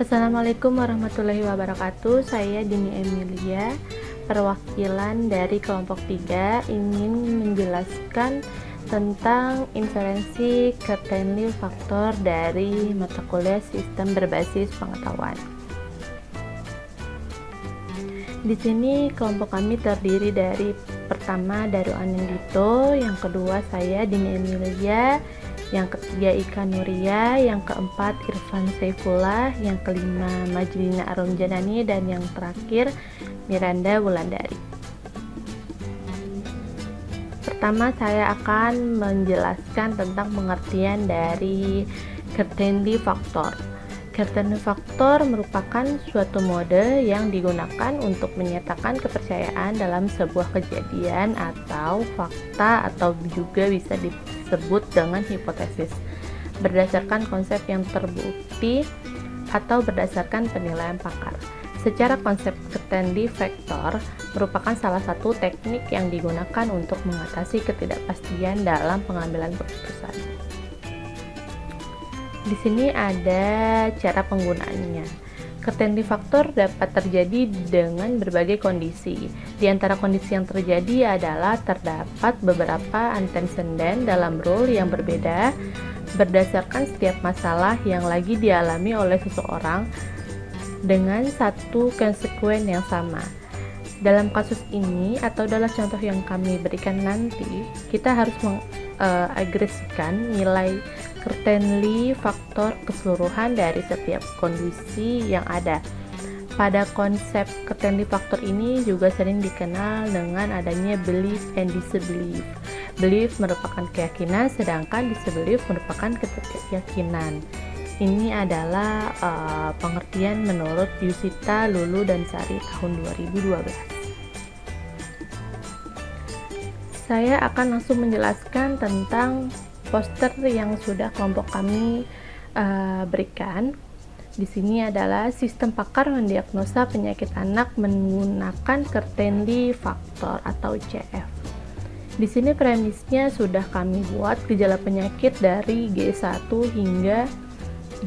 Assalamualaikum warahmatullahi wabarakatuh. Saya Dini Emilia, perwakilan dari kelompok 3, ingin menjelaskan tentang inferensi Certainty Factor dari mata kuliah Sistem Berbasis Pengetahuan. Di sini kelompok kami terdiri dari pertama Daru Anindito, yang kedua saya Dini Emilia, yang ketiga Ika Nuria, yang keempat Irfan Saifullah, yang kelima Majlina Arumjanani, dan yang terakhir Miranda Wulandari. Pertama saya akan menjelaskan tentang pengertian dari Certainty Factor. Certainty Factor merupakan suatu mode yang digunakan untuk menyatakan kepercayaan dalam sebuah kejadian atau fakta, atau juga bisa disebut dengan hipotesis, berdasarkan konsep yang terbukti atau berdasarkan penilaian pakar. Secara konsep, Certainty Factor merupakan salah satu teknik yang digunakan untuk mengatasi ketidakpastian dalam pengambilan keputusan. Di sini ada cara penggunaannya. Certainty Factor dapat terjadi dengan berbagai kondisi. Di antara kondisi yang terjadi adalah terdapat beberapa antecedent dalam rule yang berbeda berdasarkan setiap masalah yang lagi dialami oleh seseorang dengan satu konsekuen yang sama. Dalam kasus ini atau dalam contoh yang kami berikan nanti, kita harus mengagresikan nilai Certainty Factor keseluruhan dari setiap kondisi yang ada. Pada konsep Certainty Factor ini juga sering dikenal dengan adanya belief and disbelief. Belief merupakan keyakinan, sedangkan disbelief merupakan ketidakyakinan. Ini adalah pengertian menurut Yusita, Lulu, dan Sari tahun 2012. Saya akan langsung menjelaskan tentang poster yang sudah kelompok kami berikan. Di sini adalah sistem pakar mendiagnosa penyakit anak menggunakan Certainty Factor atau CF. Di sini premisnya sudah kami buat gejala penyakit dari G1 hingga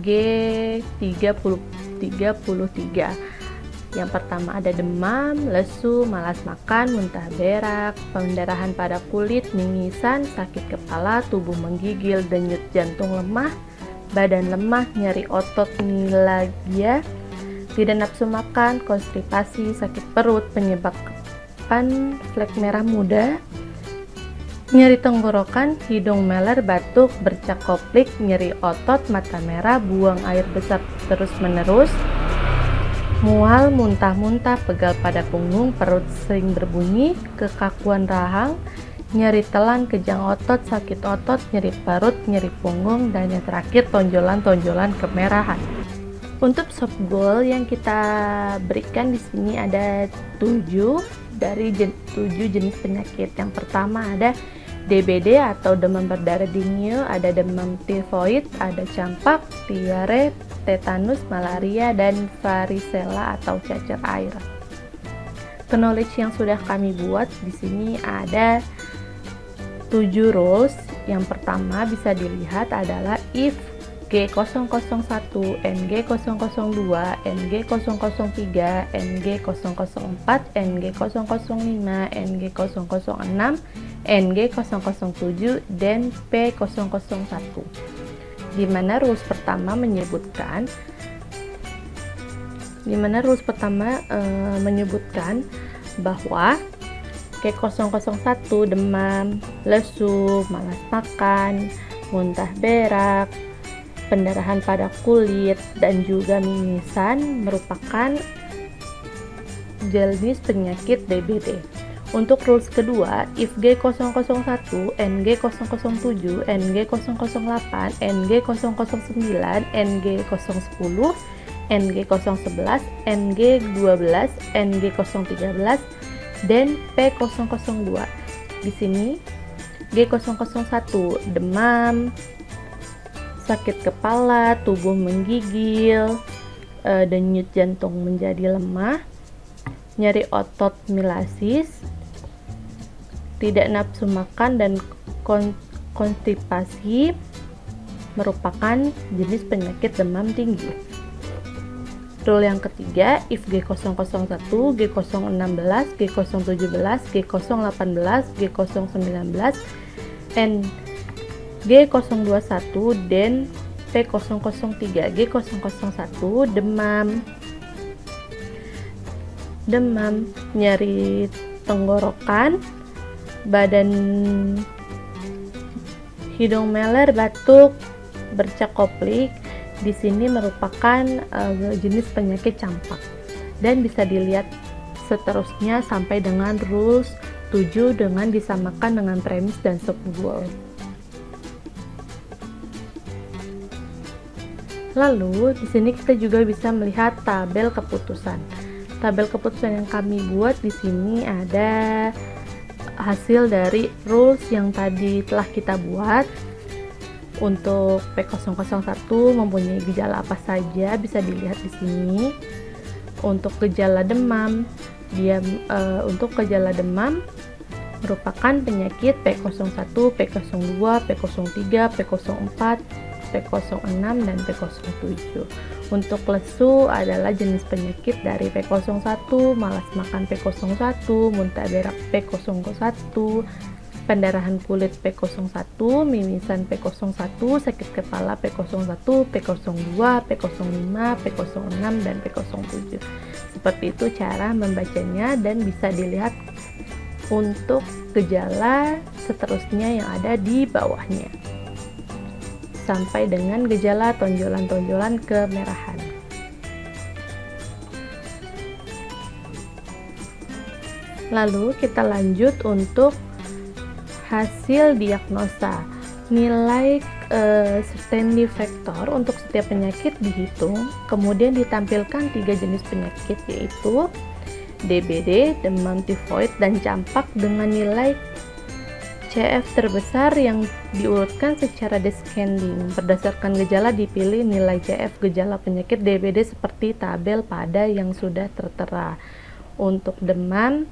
G33. Yang pertama ada demam, lesu, malas makan, muntah berak, pendarahan pada kulit, mingisan, sakit kepala, tubuh menggigil, denyut jantung lemah, badan lemah, nyeri otot mialgia, tidak nafsu makan, konstipasi, sakit perut, penyebabkan flek merah muda, nyeri tenggorokan, hidung meler, batuk, bercak koplik, nyeri otot, mata merah, buang air besar terus-menerus, mual, muntah-muntah, pegal pada punggung, perut sering berbunyi, kekakuan rahang, nyeri telan, kejang otot, sakit otot, nyeri perut, nyeri punggung, dan yang terakhir tonjolan-tonjolan kemerahan. Untuk soft goal yang kita berikan di sini ada 7 dari 7 jenis penyakit. Yang pertama ada DBD atau demam berdarah dingin, ada demam tifoid, ada campak, diare, tetanus, malaria, dan varicella atau cacar air. Knowledge yang sudah kami buat di sini ada 7 rules. Yang pertama bisa dilihat adalah if G001, NG002, NG003, NG004, NG005, NG006, NG007, dan P001. Di mana rules pertama menyebutkan bahwa G001 demam, lesu, malas makan, muntah berak, pendarahan pada kulit, dan juga mingisan merupakan jenis penyakit DBD. Untuk rules kedua, if G001, NG007, NG008, NG009, NG010, NG011, NG12, NG013, dan P002. Di sini G001 demam, sakit kepala, tubuh menggigil, denyut jantung menjadi lemah, nyeri otot mialsis, tidak nafsu makan, dan konstipasi merupakan jenis penyakit demam tinggi. Rule yang ketiga, if G001, G016, G017, G018, G019, and G021 dan P003. G001 demam, nyeri tenggorokan, badan hidung meler, batuk, bercak koplik. Di sini merupakan jenis penyakit campak dan bisa dilihat seterusnya sampai dengan rules 7 dengan disamakan dengan premis dan subgoal. Lalu di sini kita juga bisa melihat tabel keputusan. Tabel keputusan yang kami buat di sini ada hasil dari rules yang tadi telah kita buat. Untuk P001 mempunyai gejala apa saja bisa dilihat di sini. Untuk gejala demam, untuk gejala demam merupakan penyakit P01, P02, P03, P04, P06 dan P07. Untuk lesu adalah jenis penyakit dari P01, malas makan P01, muntah berak P01, pendarahan kulit P01, mimisan P01, sakit kepala P01, P02, P05, P06 dan P07. Seperti itu cara membacanya dan bisa dilihat untuk gejala seterusnya yang ada di bawahnya sampai dengan gejala tonjolan-tonjolan kemerahan. Lalu kita lanjut untuk hasil diagnosa. Nilai certainty factor untuk setiap penyakit dihitung, kemudian ditampilkan 3 jenis penyakit, yaitu DBD, demam tifoid, dan campak dengan nilai CF terbesar yang diurutkan secara descending. Berdasarkan gejala dipilih nilai CF gejala penyakit DBD seperti tabel pada yang sudah tertera. Untuk demam,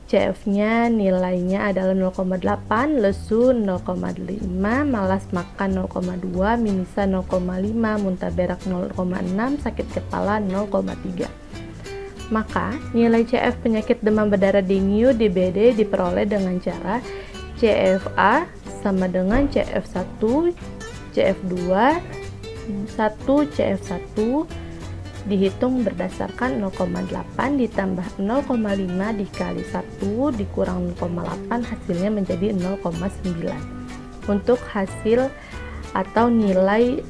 CF-nya nilainya adalah 0,8, lesu 0,5, malas makan 0,2, mimisan 0,5, muntah berak 0,6, sakit kepala 0,3. Maka, nilai CF penyakit demam berdarah dengue DBD diperoleh dengan cara CFA sama dengan CF1, CF2, 1 CF1 dihitung berdasarkan 0,8 ditambah 0,5 dikali 1 dikurang 0,8 hasilnya menjadi 0,9. Untuk hasil atau nilai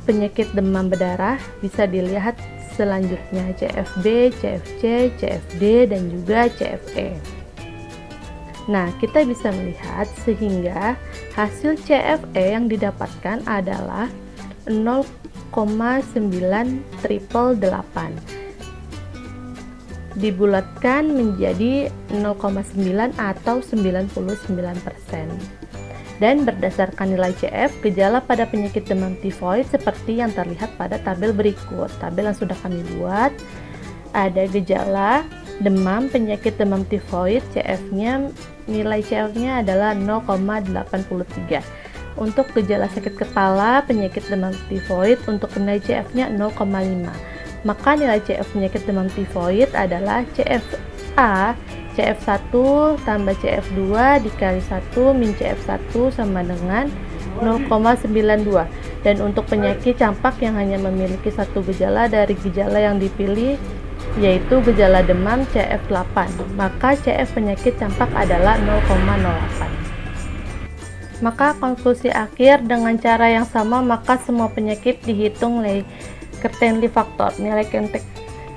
penyakit demam berdarah bisa dilihat selanjutnya CFB, CFC, CFD dan juga CFE. Nah, kita bisa melihat sehingga hasil CFE yang didapatkan adalah 0,9888 dibulatkan menjadi 0,9 atau 99%. Dan berdasarkan nilai CF, gejala pada penyakit demam tifoid seperti yang terlihat pada tabel berikut. Tabel yang sudah kami buat, ada gejala demam penyakit demam tifoid, nilai CF-nya adalah 0,83. Untuk gejala sakit kepala penyakit demam tifoid, untuk nilai CF-nya 0,5. Maka nilai CF penyakit demam tifoid adalah CFA CF1 tambah CF2 dikali 1 min CF1 sama dengan 0,92. Dan untuk penyakit campak yang hanya memiliki satu gejala dari gejala yang dipilih, yaitu gejala demam CF8, maka CF penyakit campak adalah 0,08. Maka konklusi akhir, dengan cara yang sama maka semua penyakit dihitung nilai certainty factor. Nilai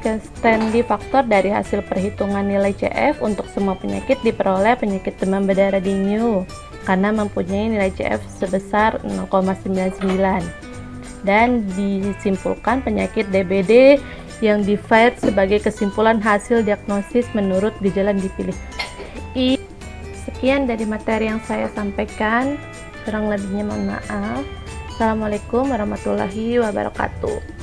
certainty factor dari hasil perhitungan nilai CF untuk semua penyakit diperoleh penyakit demam berdarah dengue karena mempunyai nilai CF sebesar 0,99, dan disimpulkan penyakit DBD yang divide sebagai kesimpulan hasil diagnosis menurut gejala yang dipilih. Sekian dari materi yang saya sampaikan, kurang lebihnya mohon maaf. Assalamualaikum warahmatullahi wabarakatuh.